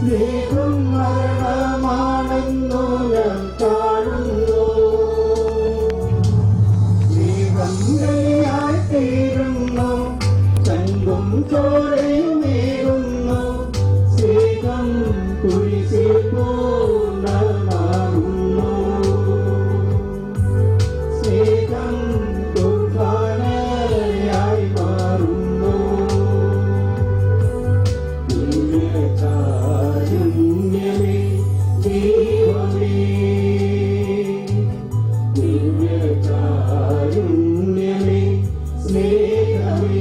സ്നേഹം മരണമാണെന്നു ഞാൻ കാണുന്നു. സ്നേഹം ബലിയായി തീരുന്നു, ചങ്കും ചോരയുമേറുന്നു. സ്നേഹം കുരിശിൽ പൂർണ്ണമാകുന്നു. സ്നേഹം കുർബാനയായി മാറുന്നു. ദിവ്യകാരുണ്യമേ ദൈവമേ, ദിവ്യകാരുണ്യമേ സ്നേഹമേ.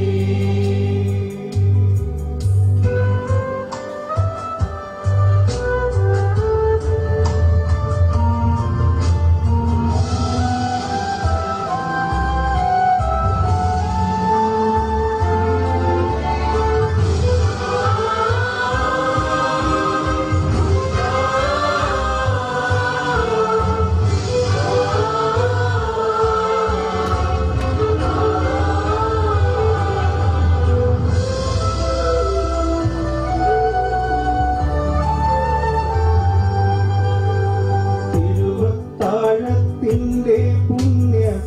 തിരുവത്താഴത്തിന്റെ പുണ്യസ്മരണയിൽ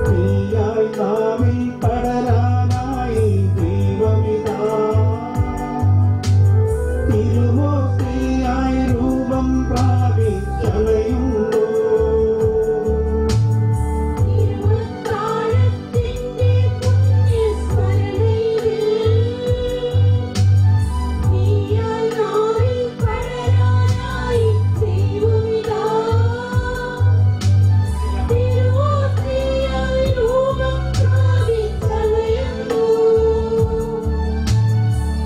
നീയായി നാവിൽ പടരാനായി ദൈവമിതാ. തിരുമൂർത്തിയായി രൂപം പ്രാപിച്ചണയുന്നു.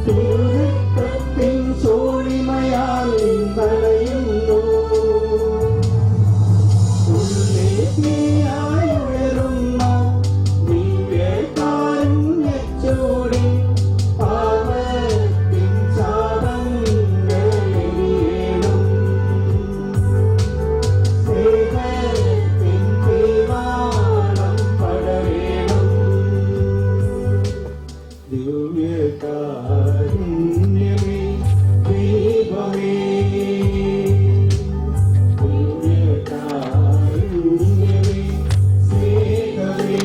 തിരുരക്തത്തിൻ സോളിമയാൽ നിന്നണയുന്നു. ഉള്ളിയായി ഉയരുന്ന ദിവ്യകാരുണ്യച്ചൂടിൽ പാപത്തിൻ ശാപങ്ങളെരിയണം. സ്നേഹത്തിൻ തീവാളം പടരണം. ദിവ്യകാരുണ്യമേ ദൈവമേ, ദിവ്യകാരുണ്യമേ സ്നേഹമേ.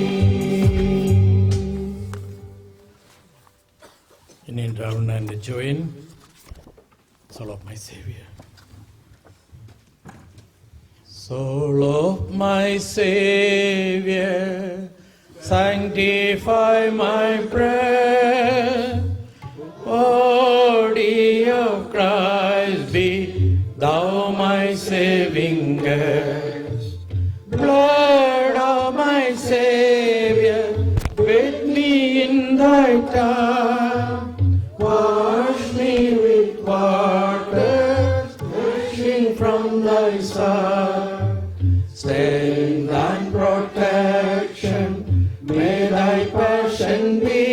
In round and join soul of my Savior. Soul of my Savior, sanctify my prayer. Body of Christ, be thou my saving grace. Blood of my Savior, with me in thy time. Wash me with waters, washing from thy side. Strength and protection, may thy passion be.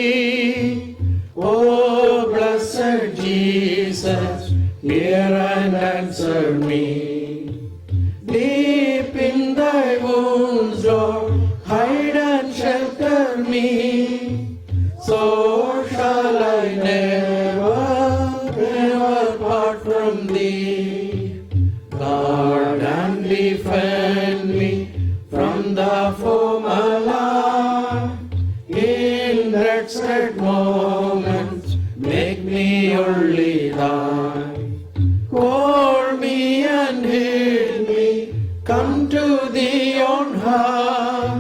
Oh, blessed Jesus, hear and answer me. Deep in thy wounds, Lord, hide and shelter me. So shall I never part from thee. Guard and defend me from the foe malign. In wretched moments, make me only thine. Call me and hear me, come to thee on high,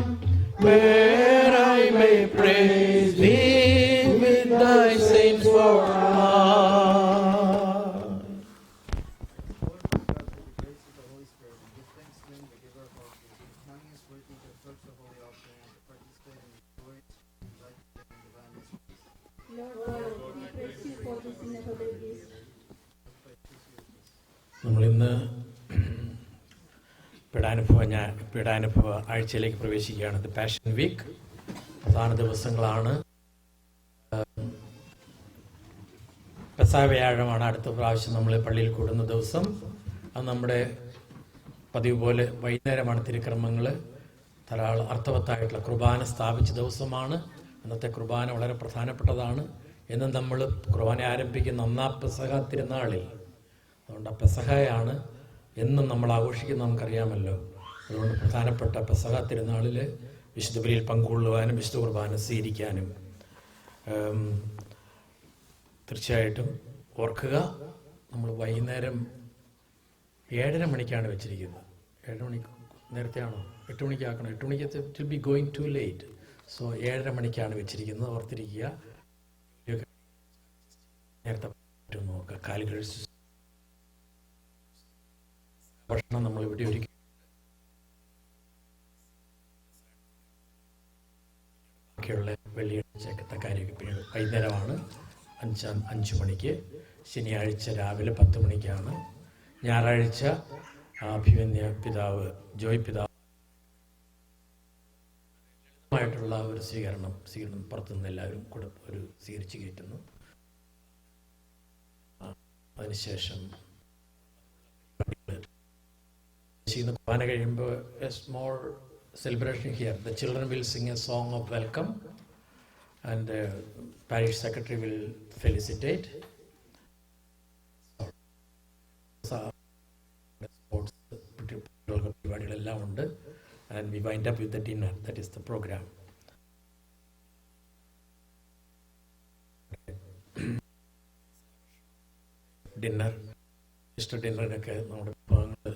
where I may praise thee with thy saints for നമ്മളിന്ന് പീഡാനുഭവ ആഴ്ചയിലേക്ക് പ്രവേശിക്കുകയാണ്. ഇത് passion week പ്രധാന ദിവസങ്ങളാണ്. പെസഹ വ്യാഴമാണ് അടുത്ത പ്രാവശ്യം നമ്മൾ പള്ളിയിൽ കൂടുന്ന ദിവസം. അത് നമ്മുടെ പതിവ് പോലെ വൈകുന്നേരമാണ് തിരുക്രമങ്ങൾ. ധാരാളം അർത്ഥവത്തായിട്ടുള്ള കുർബാന സ്ഥാപിച്ച ദിവസമാണ്. അന്നത്തെ കുർബാന വളരെ പ്രധാനപ്പെട്ടതാണ്. എന്ന് നമ്മൾ കുർബാന ആരംഭിക്കുന്ന ഒന്നാം പെസഹ തിരുനാളിൽ. അതുകൊണ്ട് ആ പെസഹയാണ് എന്നും നമ്മൾ ആഘോഷിക്കുന്നത് നമുക്കറിയാമല്ലോ. അതുകൊണ്ട് പ്രധാനപ്പെട്ട പെസഹ തിരുനാളിൽ വിശുദ്ധ ബലിയിൽ പങ്കുകൊള്ളുവാനും വിശുദ്ധ കുർബാന സ്വീകരിക്കാനും തീർച്ചയായിട്ടും ഓർക്കുക. നമ്മൾ വൈകുന്നേരം 7:30 മണിക്കാണ് വെച്ചിരിക്കുന്നത്. 7 മണിക്ക് നേരത്തെയാണോ? 8 മണിക്ക് ആക്കണം. 8 മണിക്ക് it will be going to late. So 7:30 മണിക്കാണ് വെച്ചിരിക്കുന്നത്. ഓർത്തിരിക്കുക. നേരത്തെ നോക്കുക. കാല് കഴിച്ച് ഭക്ഷണം നമ്മൾ ഇവിടെ ഒരുക്കി ബാക്കിയുള്ള വെള്ളിയാഴ്ചക്കത്തെ കാര്യമൊക്കെ പിന്നീട് വൈകുന്നേരമാണ്. 5 മണിക്ക്. ശനിയാഴ്ച രാവിലെ 10 മണിക്കാണ്. ഞായറാഴ്ച അഭിമന്യ പിതാവ് ജോയ് പിതാവ് ആയിട്ടുള്ള ഒരു സ്വീകരണം പുറത്തുനിന്ന് എല്ലാവരും കൂടെ ഒരു സ്വീകരിച്ച് കയറ്റുന്നു. അതിനുശേഷം കുർബാന കഴിയുമ്പോൾ A small celebration here. The children will sing a song of welcome and the parish secretary will felicitate. Sports പരിപാടികളെല്ലാം ഉണ്ട്. And we wind up with the dinner. That is the program. Dinner, ഇഷ്ട ഡിന്നറിനൊക്കെ നമ്മുടെ വിഭവങ്ങൾ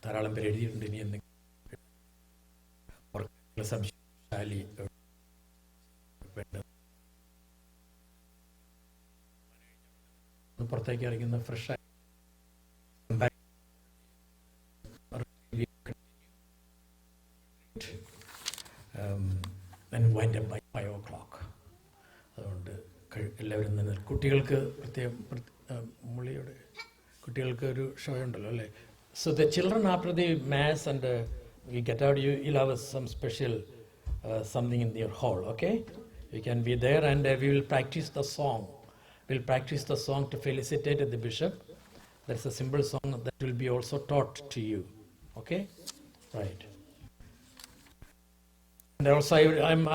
ധാരാളം പേര് എഴുതിയിട്ടുണ്ട്. ഇനി എന്തെങ്കിലും സംശയാലി പുറത്തേക്ക് ഇറങ്ങുന്ന fresh wind up by 5 o'clock. അതുകൊണ്ട് എല്ലാവരും തന്നെ കുട്ടികൾക്ക് പ്രത്യേകം മുള്ളിയുടെ കുട്ടികൾക്ക് ഒരു ഷോ ഉണ്ടല്ലോ അല്ലേ. So the children after the mass and we get out, you'll have some special something in your hall, okay? You can be there and we will practice the song. We'll practice the song to felicitate the bishop. That's a simple song that will be also taught to you, okay? Right. And also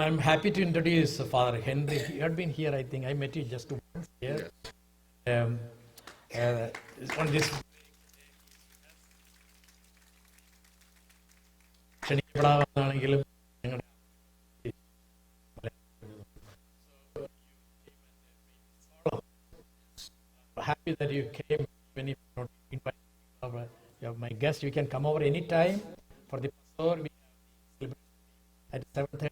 I'm happy to introduce Father Henry. He had been here, I think. I met you just once here. On this ക്ഷണിക്കപ്പെടാവുന്നതാണെങ്കിലും happy that you came. When you not invited, you have my guest. You can come over any time for the Passover. We have at 7:30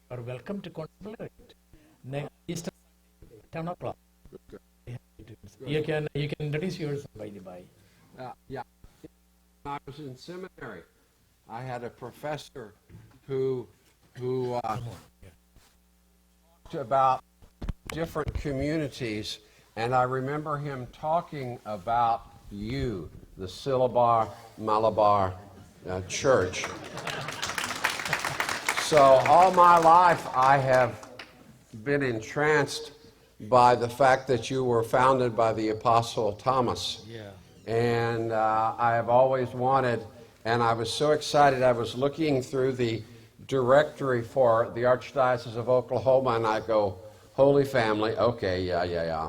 you are welcome to contemplate. Easter Sunday, 10 o'clock. You can introduce yourself by the by. Yeah. When I was in seminary, I had a professor who talked about different communities, and I remember him talking about you, the Syllabar Malabar Church. So all my life I have been entranced by the fact that you were founded by the Apostle Thomas. Yeah. And I have always wanted, and I was so excited, I was looking through the directory for the Archdiocese of Oklahoma, and I go, Holy Family, okay, yeah.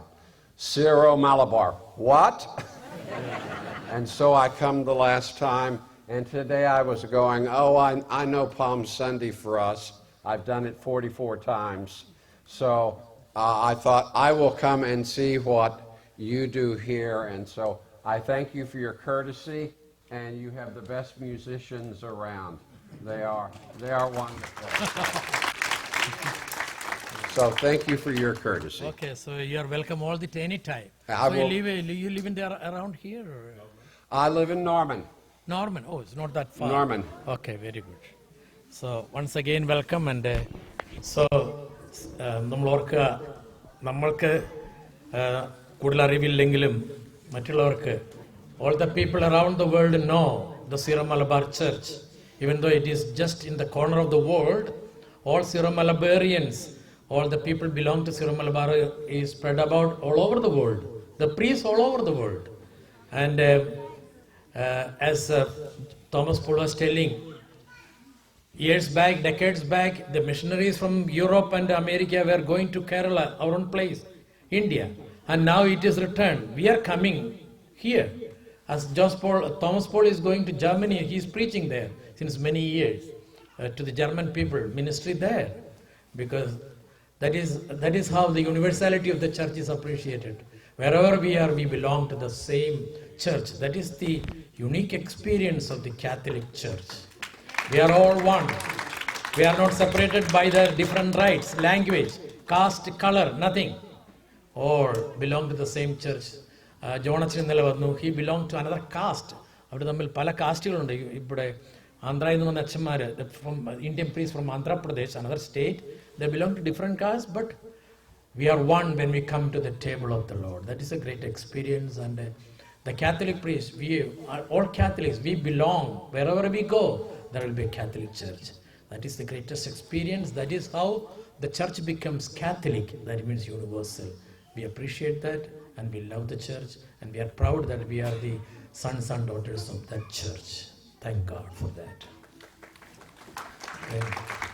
Syro-Malabar, what? And so I come the last time, and today I was going, I know Palm Sunday for us. I've done it 44 times. So I thought I will come and see what you do here, and so I thank you for your courtesy, and you have the best musicians around. They are wonderful. So thank you for your courtesy. Okay, so you are welcome all the any time. I will- You live in there around here? Or? I live in Norman. Norman. Oh, it's not that far. Norman. Okay, very good. So once again, welcome. And നമ്മൾ ഓർക്കുക, നമ്മൾക്ക് കൂടുതൽ അറിവില്ലെങ്കിലും മറ്റുള്ളവർക്ക് all the people around the world know the Syro-Malabar Church. Even though it is just in the corner of the world, all Syro-Malabarians, all the people belong to Syro-Malabar is spread about all over the world. The priests all over the world. And as Thomas Paul was telling, Years back, decades back, the missionaries from Europe and America were going to Kerala, our own place, India. And now it is returned. We are coming here. As Thomas Paul is going to Germany, he is preaching there since many years to the German people, ministry there. Because that is how the universality of the church is appreciated. Wherever we are, we belong to the same church. That is the unique experience of the Catholic Church. We are all one. We are not separated by the different rites, language, caste, color, nothing. All belong to the same church. Jonathan ഇന്നലെ വന്നു. He belonged to another caste. അവിടെ തമ്മിൽ പല കാസ്റ്റുകളുണ്ട്. ഇവിടെ ആന്ധ്രയിൽ നിന്ന് വന്ന അച്ഛന്മാർ, from Indian priests from Andhra Pradesh, another state, they belong to different castes, but we are one when we come to the table of the Lord. That is a great experience. And the Catholic priests, we are all Catholics, we belong. Wherever we go, there will be a Catholic church. That is the greatest experience. That is how the church becomes Catholic. That means universal. We appreciate that and we love the church and we are proud that we are the sons and daughters of that church. Thank God for that. Amen.